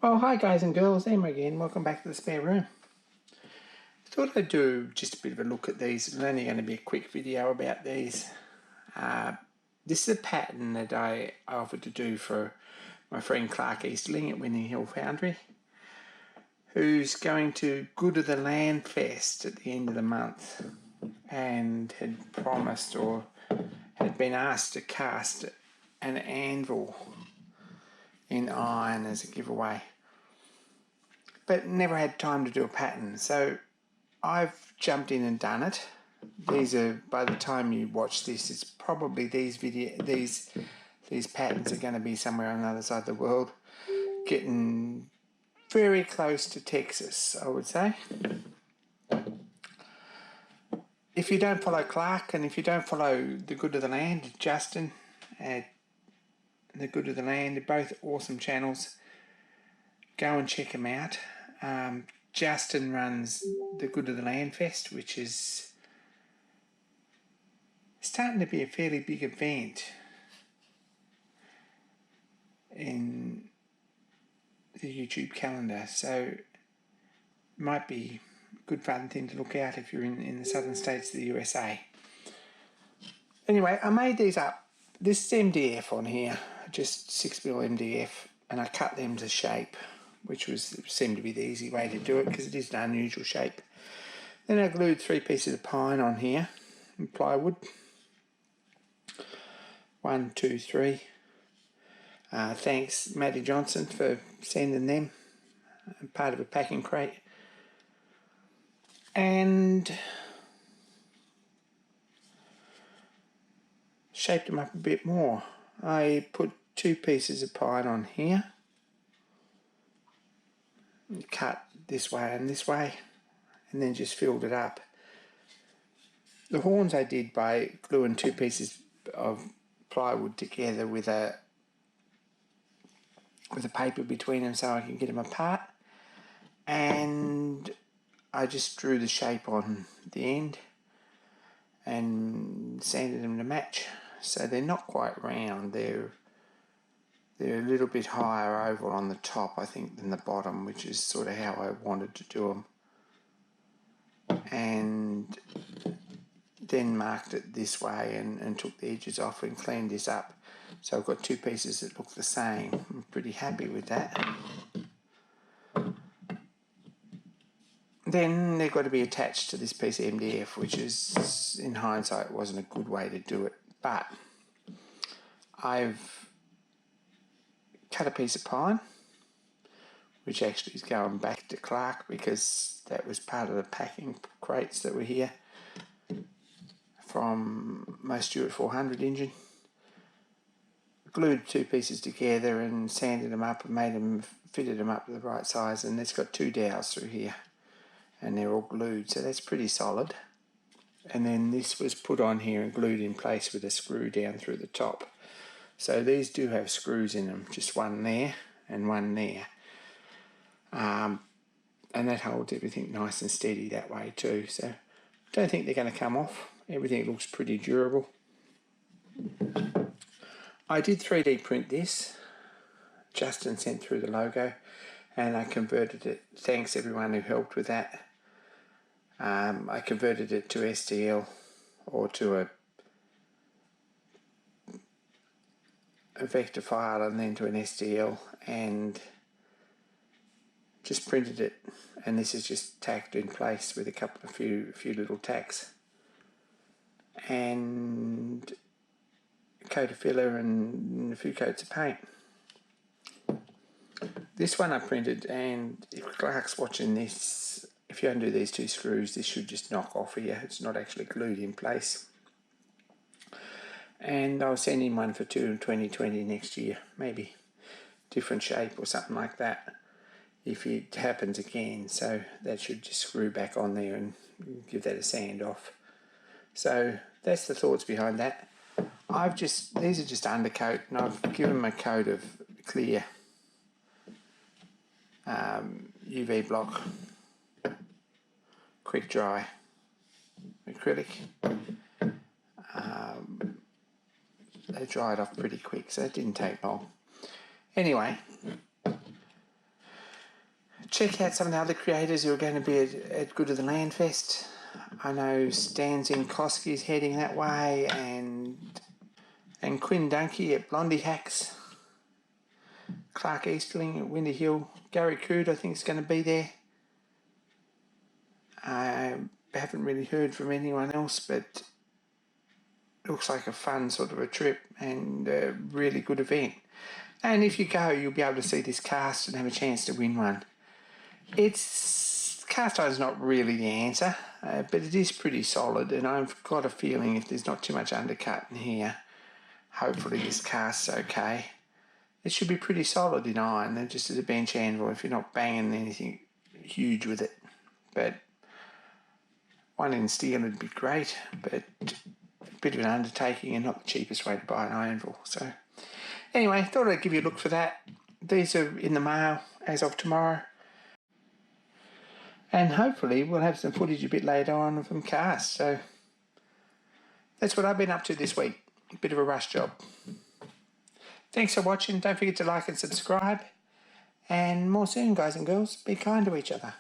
Oh, hi guys and girls, Emma again. Welcome back to the spare room. Thought I'd do just a bit of a look at these. It's only going to be a quick video about these. This is a pattern that I offered to do for my friend Clarke Easterling at Winning Hill Foundry, who's going to Good of the Land Fest at the end of the month and had promised or had been asked to cast an anvil in iron as a giveaway, but never had time to do a pattern. So I've jumped in and done it. These are, by the time you watch this, it's probably these patterns are going to be somewhere on the other side of the world, getting very close to Texas, I would say. If you don't follow Clarke and if you don't follow The Good of the Land, Justin at The Good of the Land, they're both awesome channels. Go and check them out. Justin runs the Good of the Land Fest, which is starting to be a fairly big event in the YouTube calendar, so it might be a good fun thing to look out if you're in the southern states of the USA. Anyway, I made these up. This is MDF on here, just 6mm MDF, and I cut them to shape, which seemed to be the easy way to do it because it is an unusual shape. Then I glued 3 pieces of pine on here and plywood. 1, 2, 3. Thanks Matty Johnson for sending them, part of a packing crate. And shaped them up a bit more. I put 2 pieces of pine on here, cut this way and this way, and then just filled it up. The horns I did by gluing 2 pieces of plywood together with a paper between them so I can get them apart, and I just drew the shape on the end and sanded them to match. So they're not quite round, they're a little bit higher oval on the top, I think, than the bottom, which is sort of how I wanted to do them. And then marked it this way and took the edges off and cleaned this up. So I've got 2 pieces that look the same. I'm pretty happy with that. Then they've got to be attached to this piece of MDF, which is, in hindsight, wasn't a good way to do it. But I've cut a piece of pine, which actually is going back to Clarke because that was part of the packing crates that were here from my Stewart 400 engine. Glued 2 pieces together and sanded them up and fitted them up to the right size, and it's got 2 dowels through here and they're all glued, so that's pretty solid. And then this was put on here and glued in place with a screw down through the top. So these do have screws in them, just one there and one there. And that holds everything nice and steady that way too. So don't think they're going to come off. Everything looks pretty durable. I did 3D print this. Justin sent through the logo and I converted it. Thanks everyone who helped with that. I converted it to STL or to a vector file and then to an STL and just printed it, and this is just tacked in place with a few little tacks and a coat of filler and a few coats of paint. This one I printed, and if Clarke's watching this, if you undo these 2 screws, this should just knock off here. It's not actually glued in place. And I'll send him one for 2020 next year, maybe different shape or something like that if it happens again. So that should just screw back on there and give that a sand off. So that's the thoughts behind that. These are just undercoat, and I've given them a coat of clear UV block quick dry acrylic. They dried off pretty quick, so it didn't take long. Anyway, check out some of the other creators who are going to be at Good of the Land Fest. I know Stan Zinkowski is heading that way, and Quinn Dunkey at Blondie Hacks. Clarke Easterling at Windy Hill. Gary Cood, I think, is going to be there. I haven't really heard from anyone else, but it looks like a fun sort of a trip and a really good event. And if you go, you'll be able to see this cast and have a chance to win one. Cast iron's not really the answer, but it is pretty solid, and I've got a feeling if there's not too much undercut in here, hopefully this cast's okay. It should be pretty solid in iron, just as a bench anvil if you're not banging anything huge with it. But one in steel would be great, but a bit of an undertaking and not the cheapest way to buy an anvil. So anyway, thought I'd give you a look for that. These are in the mail as of tomorrow. And hopefully we'll have some footage a bit later on of them cast. So that's what I've been up to this week. A bit of a rush job. Thanks for watching. Don't forget to like and subscribe. And more soon, guys and girls. Be kind to each other.